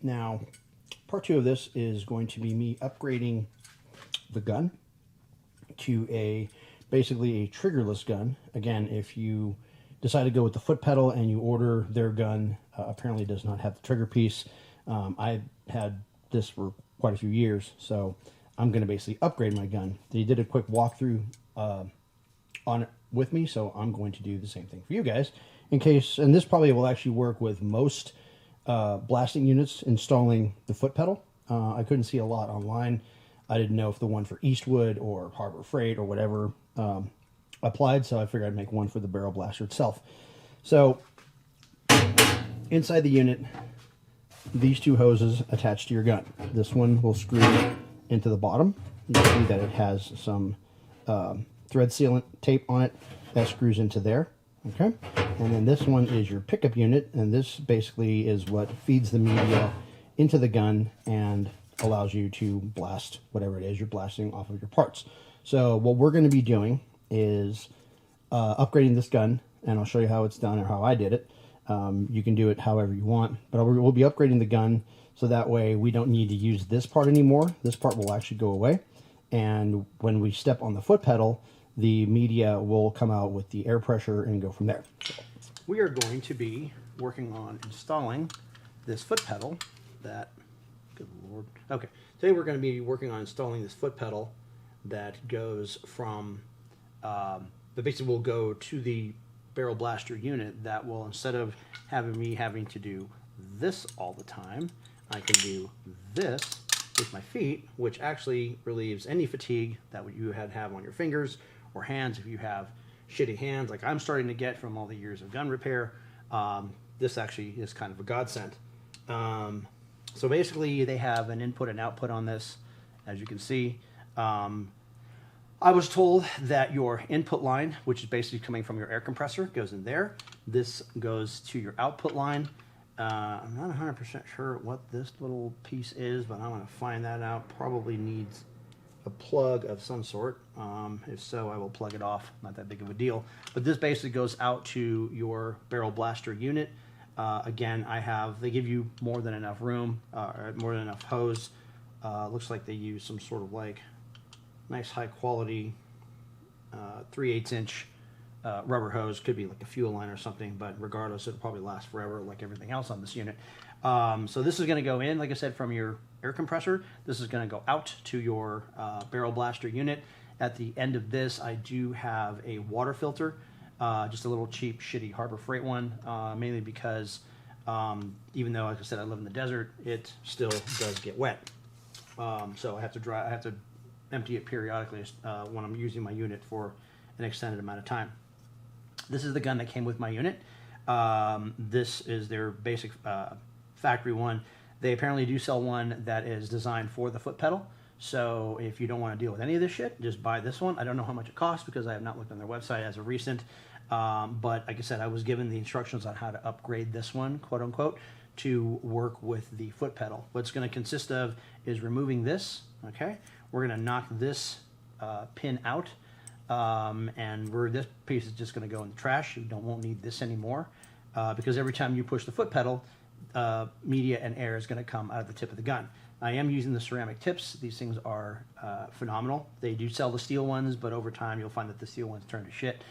Now, part two of this is going to be me upgrading the gun to basically a triggerless gun. Again, if you decide to go with the foot pedal and you order their gun, apparently does not have the trigger piece. I had this for quite a few years, so I'm going to basically upgrade my gun. They did a quick walkthrough on it with me, so I'm going to do the same thing for you guys in case, and this probably will actually work with most blasting units installing the foot pedal. I couldn't see a lot online. I didn't know if the one for Eastwood or Harbor Freight or whatever applied, so I figured I'd make one for the barrel blaster itself. So inside the unit, these two hoses attach to your gun. This one will screw into the bottom. You can see that it has some thread sealant tape on it that screws into there. Okay, and then this one is your pickup unit, and this basically is what feeds the media into the gun and allows you to blast whatever it is you're blasting off of your parts. So what we're going to be doing is upgrading this gun, and I'll show you how it's done or how I did it. You can do it however you want, but we'll be upgrading the gun so that way we don't need to use this part anymore. This part will actually go away, and when we step on the foot pedal, the media will come out with the air pressure and go from there. So we are going to be working on installing this foot pedal that, good Lord. Okay, today we're going to be working on installing this foot pedal that goes from, that basically will go to the barrel blaster unit that will, instead of having me having to do this all the time, I can do this with my feet, which actually relieves any fatigue that you have on your fingers or hands. If you have shitty hands like I'm starting to get from all the years of gun repair, this actually is kind of a godsend. So basically they have an input and output on this, as you can see. I was told that your input line, which is basically coming from your air compressor, goes in there. This goes to your output line. I'm not 100% sure what this little piece is, but I'm going to find that out. Probably needs a plug of some sort. If so, I will plug it off. Not that big of a deal. But this basically goes out to your barrel blaster unit. Again, they give you more than enough room, more than enough hose. Looks like they use some sort of like nice high quality 3/8 inch rubber hose. Could be like a fuel line or something, but regardless, it'll probably last forever like everything else on this unit. So this is going to go in, like I said, from your air compressor. This is going to go out to your barrel blaster unit. At the end of this, I do have a water filter, just a little cheap, shitty Harbor Freight one, mainly because even though, like I said, I live in the desert, it still does get wet. So I have to empty it periodically when I'm using my unit for an extended amount of time. This is the gun that came with my unit. This is their basic factory one. They apparently do sell one that is designed for the foot pedal. So if you don't want to deal with any of this shit, just buy this one. I don't know how much it costs because I have not looked on their website as of recent. But like I said, I was given the instructions on how to upgrade this one, quote unquote, to work with the foot pedal. What it's going to consist of is removing this. Okay, we're going to knock this pin out, and this piece is just going to go in the trash. You won't need this anymore because every time you push the foot pedal, media and air is going to come out of the tip of the gun. I am using the ceramic tips. These things are phenomenal. They do sell the steel ones, but over time you'll find that the steel ones turn to shit.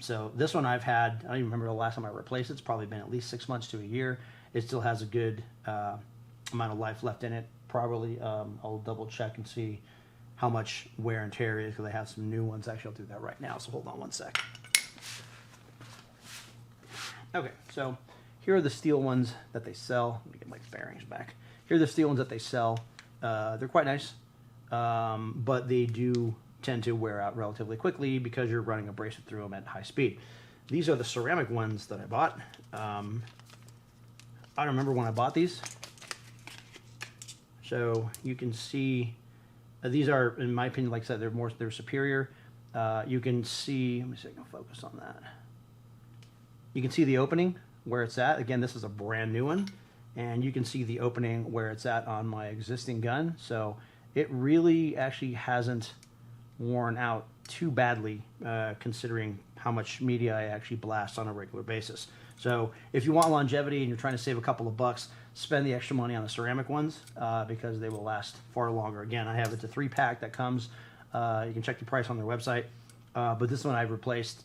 So this one I've had, I don't even remember the last time I replaced it. It's probably been at least 6 months to a year. It still has a good amount of life left in it. Probably I'll double check and see how much wear and tear is because I have some new ones. Actually, I'll do that right now, so hold on one sec. Okay, so here are the steel ones that they sell. Let me get my bearings back. Here are the steel ones that they sell. They're quite nice, but they do tend to wear out relatively quickly because you're running abrasive through them at high speed. These are the ceramic ones that I bought. I don't remember when I bought these. So you can see these are, in my opinion, like I said, they're superior. You can see, let me see if I can focus on that. You can see the opening where it's at. Again, this is a brand new one. And you can see the opening where it's at on my existing gun. So it really actually hasn't worn out too badly considering how much media I actually blast on a regular basis. So if you want longevity and you're trying to save a couple of bucks, spend the extra money on the ceramic ones because they will last far longer. Again, I have it a 3-pack that comes. You can check the price on their website. But this one I've replaced,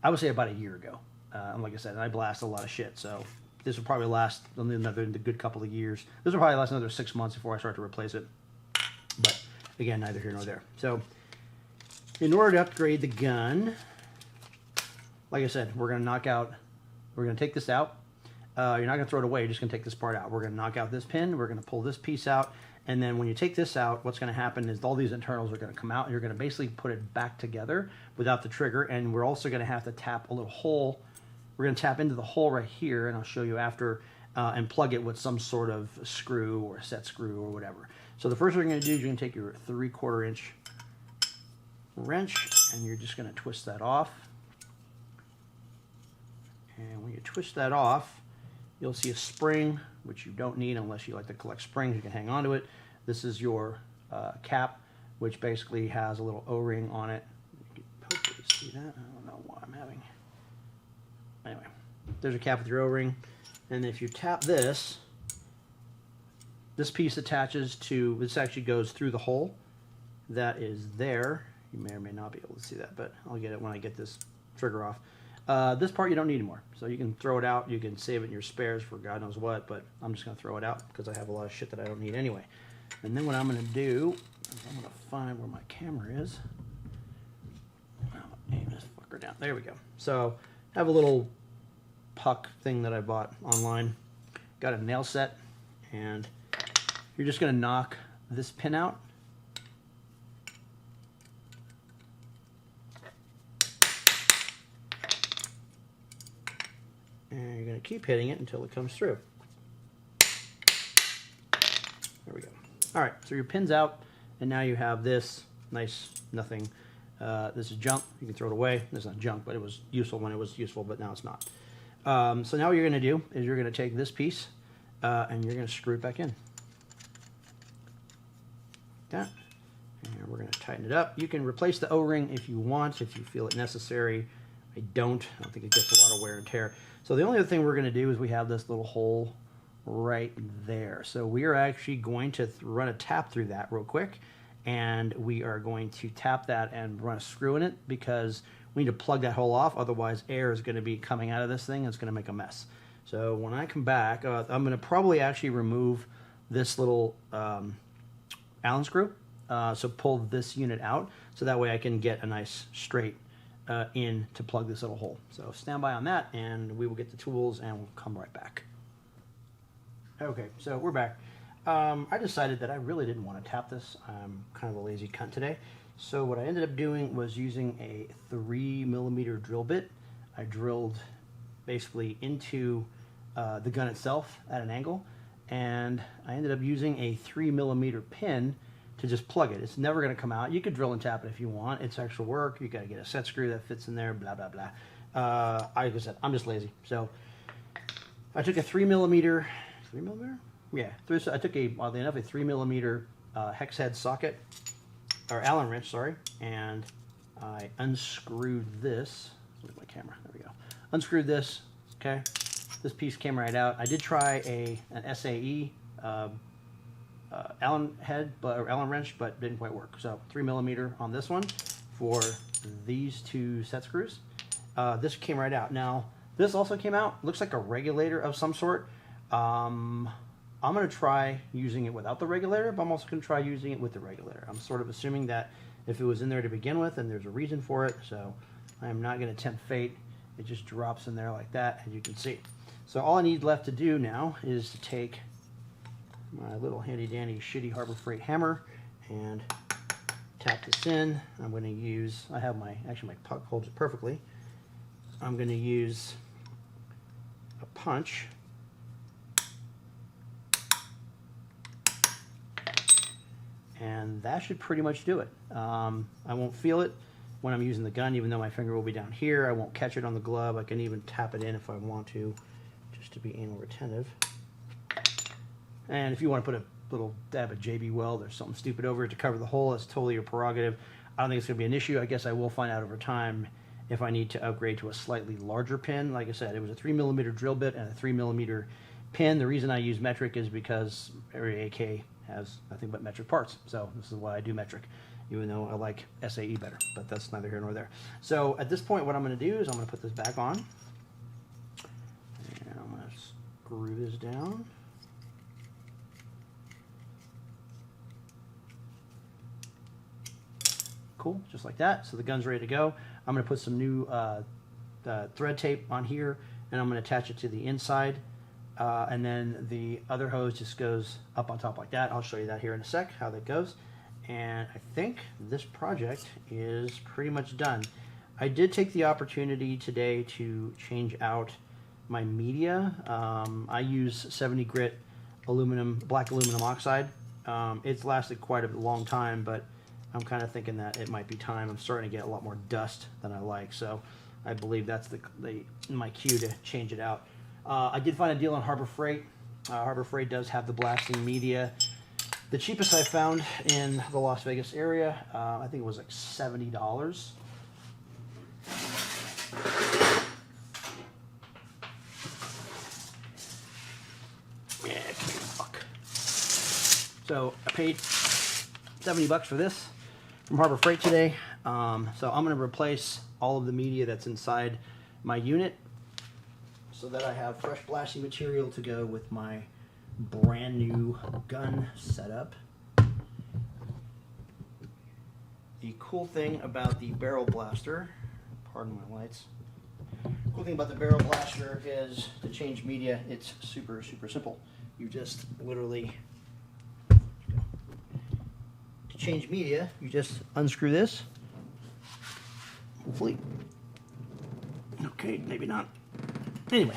I would say about a year ago. And like I said, I blast a lot of shit. So this will probably last another good couple of years. This will probably last another 6 months before I start to replace it. But again, neither here nor there. So in order to upgrade the gun, like I said, we're going to take this out. You're not going to throw it away. You're just going to take this part out. We're going to knock out this pin. We're going to pull this piece out. And then when you take this out, what's going to happen is all these internals are going to come out. And you're going to basically put it back together without the trigger. And we're also going to have to tap a little hole. We're going to tap into the hole right here, and I'll show you after, and plug it with some sort of screw or set screw or whatever. So the first thing you're going to do is you're going to take your 3/4 inch wrench, and you're just going to twist that off. And when you twist that off, you'll see a spring, which you don't need unless you like to collect springs. You can hang on to it. This is your cap, which basically has a little O-ring on it. You can hopefully see that. I don't know why I'm having... Anyway, there's a cap with your O-ring. And if you tap this, this piece attaches to... This actually goes through the hole that is there. You may or may not be able to see that, but I'll get it when I get this trigger off. This part you don't need anymore, so you can throw it out. You can save it in your spares for God knows what, but I'm just going to throw it out because I have a lot of shit that I don't need anyway. And then what I'm going to do is I'm going to find where my camera is. I'm going to aim this fucker down. There we go. So I have a little puck thing that I bought online. Got a nail set, and you're just going to knock this pin out. And you're going to keep hitting it until it comes through. There we go. All right, so your pin's out, and now you have this nice nothing. This is junk. You can throw it away. This is not junk, but it was useful when it was useful, but now it's not. So now what you're going to do is you're going to take this piece, and you're going to screw it back in. Like that. And we're going to tighten it up. You can replace the O-ring if you want, if you feel it necessary. I don't think it gets a lot of wear and tear. So the only other thing we're going to do is we have this little hole right there. So we are actually going to run a tap through that real quick, and we are going to tap that and run a screw in it because we need to plug that hole off. Otherwise, air is going to be coming out of this thing. And it's going to make a mess. So when I come back, I'm going to probably actually remove this little Allen screw. So pull this unit out so that way I can get a nice straight in to plug this little hole. So stand by on that, and we will get the tools and we'll come right back. Okay, so we're back. I decided that I really didn't want to tap this. I'm kind of a lazy cunt today. So what I ended up doing was using a 3mm drill bit. I drilled basically into the gun itself at an angle, and I ended up using a 3mm pin to just plug it. It's never going to come out. You could drill and tap it if you want. It's extra work. You got to get a set screw that fits in there, blah, blah, blah. Like I said, I'm just lazy. So I took a 3mm, yeah, I took oddly enough, a 3mm hex head socket, or Allen wrench, sorry, and I unscrewed this. Where's my camera? There we go. Unscrewed this, okay? This piece came right out. I did try an SAE Allen head, or Allen wrench, but didn't quite work. So 3mm on this one for these two set screws. This came right out. Now, this also came out. Looks like a regulator of some sort. I'm going to try using it without the regulator, but I'm also going to try using it with the regulator. I'm sort of assuming that if it was in there to begin with, and there's a reason for it, so I'm not going to tempt fate. It just drops in there like that, as you can see. So all I need left to do now is to take my little handy-dandy shitty Harbor Freight hammer and tap this in. I'm going to use, I have actually my puck holds it perfectly. I'm going to use a punch. And that should pretty much do it. I won't feel it when I'm using the gun, even though my finger will be down here. I won't catch it on the glove. I can even tap it in if I want to, just to be anal retentive. And if you want to put a little dab of JB Weld or something stupid over it to cover the hole, that's totally your prerogative. I don't think it's going to be an issue. I guess I will find out over time if I need to upgrade to a slightly larger pin. Like I said, it was a 3mm drill bit and a 3mm pin. The reason I use metric is because every AK has nothing but metric parts. So this is why I do metric, even though I like SAE better, but that's neither here nor there. So at this point, what I'm going to do is I'm going to put this back on, and I'm going to screw this down. Cool, just like that. So the gun's ready to go. I'm going to put some new thread tape on here, and I'm going to attach it to the inside, and then the other hose just goes up on top like that. I'll show you that here in a sec, how that goes. And I think this project is pretty much done. I did take the opportunity today to change out my media. I use 70 grit aluminum, black aluminum oxide. It's lasted quite a long time, but I'm kind of thinking that it might be time. I'm starting to get a lot more dust than I like, so I believe that's my cue to change it out. I did find a deal on Harbor Freight. Harbor Freight does have the blasting media. The cheapest I found in the Las Vegas area, I think it was like $70. Yeah, fuck. So I paid $70 for this from Harbor Freight today. So I'm going to replace all of the media that's inside my unit so that I have fresh blasting material to go with my brand new gun setup. The cool thing about the barrel blaster, pardon my lights, cool thing about the barrel blaster is to change media, it's super simple. You just literally, to change media, you just unscrew this, hopefully, okay, maybe not. Anyway,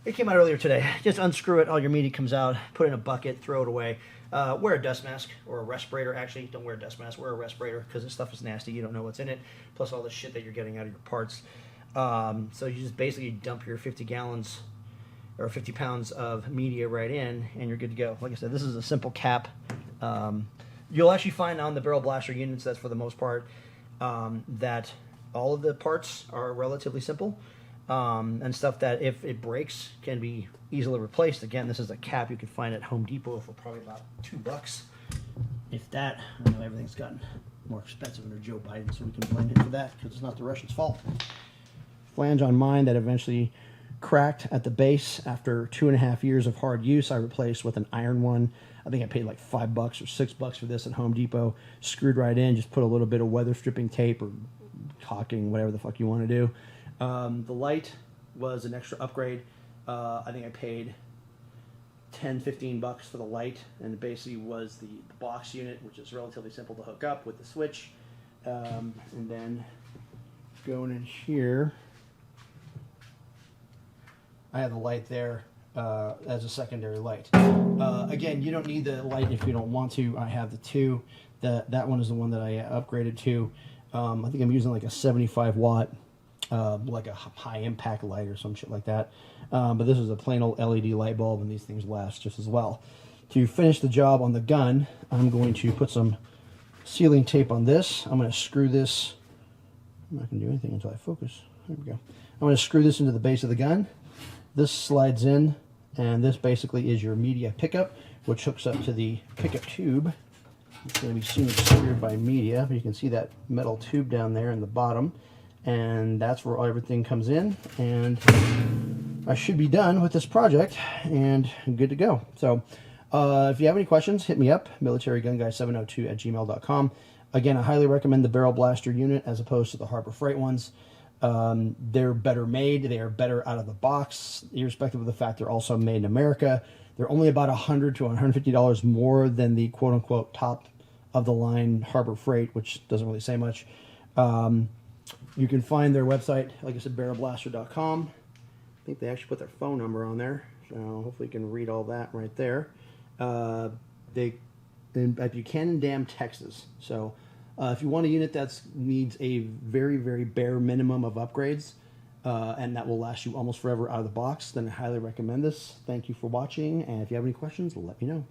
it came out earlier today. Just unscrew it, all your media comes out, put it in a bucket, throw it away. Wear a dust mask or a respirator. Actually, don't wear a dust mask, wear a respirator, because this stuff is nasty. You don't know what's in it, plus all the shit that you're getting out of your parts. So you just basically dump your 50 gallons or 50 pounds of media right in, and you're good to go. Like I said, this is a simple cap. You'll actually find on the barrel blaster units, that's for the most part, that all of the parts are relatively simple. And stuff that if it breaks can be easily replaced. Again, this is a cap you can find at Home Depot for probably about $2. If that, I know everything's gotten more expensive under Joe Biden, so we can blame it for that because it's not the Russians' fault. Flange on mine that eventually cracked at the base after 2.5 years of hard use, I replaced with an iron one. I think I paid like $5 or $6 for this at Home Depot. Screwed right in, just put a little bit of weather stripping tape or caulking, whatever the fuck you want to do. The light was an extra upgrade. I think I paid $10-15 for the light, and it basically was the box unit, which is relatively simple to hook up with the switch. And then going in here, I have the light there as a secondary light. Again, you don't need the light if you don't want to. I have the two. That one is the one that I upgraded to. I think I'm using like a 75 watt. Like a high impact light or some shit like that. But this is a plain old LED light bulb, and these things last just as well. To finish the job on the gun, I'm going to put some sealing tape on this. I'm going to screw this. I'm not going to do anything until I focus. There we go. I'm going to screw this into the base of the gun. This slides in, and this basically is your media pickup, which hooks up to the pickup tube. It's going to be soon obscured by media, but you can see that metal tube down there in the bottom. And that's where everything comes in, and I should be done with this project and good to go. So if you have any questions, hit me up, militarygunguy702@gmail.com. Again, I highly recommend the barrel blaster unit as opposed to the Harbor Freight ones. They're better made, they are better out of the box, irrespective of the fact they're also made in America. They're only about $100 to $150 more than the quote-unquote top of the line Harbor Freight, which doesn't really say much. You can find their website, like I said, barrelblaster.com. I think they actually put their phone number on there, so hopefully you can read all that right there. They at Buchanan Dam, Texas. So if you want a unit that needs a very, very bare minimum of upgrades, and that will last you almost forever out of the box, then I highly recommend this. Thank you for watching, and if you have any questions, let me know.